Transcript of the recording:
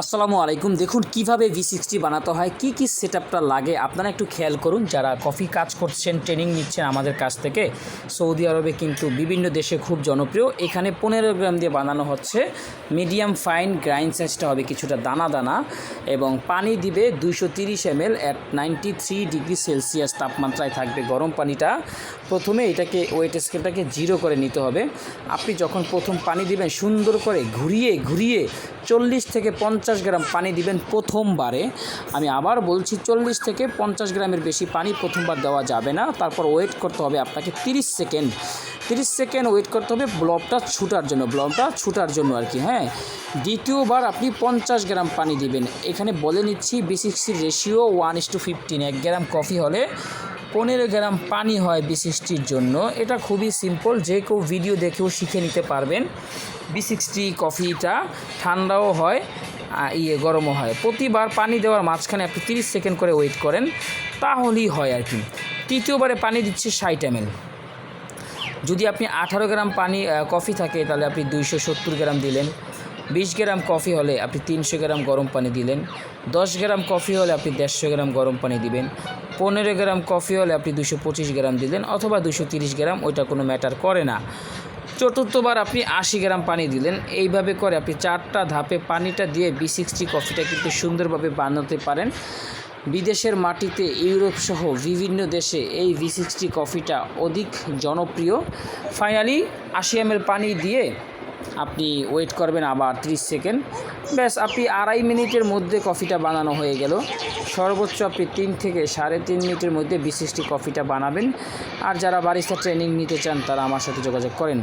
আসসালামু আলাইকুম। দেখুন কিভাবে V60 বানাতে হয়, কি সেটআপটা লাগে আপনারা একটু খেয়াল করুন। যারা কফি কাজ করছেন, ট্রেনিং নিচ্ছেন আমাদের কাছ থেকে, সৌদি আরবে কিন্তু বিভিন্ন দেশে খুব জনপ্রিয়। এখানে 15 গ্রাম দিয়ে বানানো হচ্ছে। মিডিয়াম ফাইন গ্রাইন্ড সাইজটা হবে কিছুটা দানা দানা, এবং পানি দিবে 230 ml অ্যাট 93 ডিগ্রি সেলসিয়াস তাপমাত্রায় থাকবে গরম পানিটা। প্রথমে এটাকে ওয়েট স্কেলটাকে 0 করে নিতে হবে। আপনি যখন প্রথম পানি দিবেন সুন্দর করে ঘুরিয়ে 40 থেকে 50 গ্রাম পানি দিবেন প্রথমবারে। আমি আবার বলছি 40 থেকে 50 গ্রামের বেশি পানি প্রথমবার দেওয়া যাবে না। তারপর ওয়েট করতে হবে আপনাকে 30 সেকেন্ড ওয়েট করতে হবে ব্লবটা ছুটার জন্য আর কি। হ্যাঁ, দ্বিতীয়বার আপনি 50 গ্রাম পানি দিবেন। এখানে বলে নিচ্ছি B60 রেশিও 1:15। 1 গ্রাম কফি হলে 15 গ্রাম পানি হয় B60-র জন্য। এটা খুবই সিম্পল, যে কেউ ভিডিও দেখেও শিখে নিতে পারবেন। B60 কফিটা ঠান্ডাও হয় গরমও হয়। প্রতিবার পানি দেওয়ার মাঝখানে আপনি 30 সেকেন্ড করে ওয়েট করেন, তাহলেই হয় আর কি। তৃতীয়বারে পানি দিচ্ছে 60 ml। যদি আপনি 18 গ্রাম কফি থাকে তাহলে আপনি 270 গ্রাম দিলেন। 20 গ্রাম কফি হলে আপনি 300 গ্রাম গরম পানি দিলেন। 10 গ্রাম কফি হলে আপনি 150 গ্রাম গরম পানি দিবেন। 15 গ্রাম কফি হলে আপনি 225 গ্রাম দিলেন, অথবা 230 গ্রাম, ওইটা কোনো ম্যাটার করে না। চতুর্থবার আপনি 80 গ্রাম পানি দিলেন। এইভাবে করে আপনি 4টা ধাপে পানিটা দিয়ে B60 কফিটা কিন্তু সুন্দরভাবে বানাতে পারেন। বিদেশের মাটিতে, ইউরোপ সহ বিভিন্ন দেশে এই V60 কফিটা অধিক জনপ্রিয়। ফাইনালি 80 ml পানি দিয়ে আপনি ওয়েট করবেন আবার 30 সেকেন্ড। ব্যাস, আপনি 2.5 মিনিটের মধ্যে কফিটা বানানো হয়ে গেল। সর্বোচ্চ আপনি 3 থেকে 3.5 মিনিটের মধ্যে B60 কফিটা বানাবেন। আর যারা বারিস্তা ট্রেনিং নিতে চান তারা আমার সাথে যোগাযোগ করেন।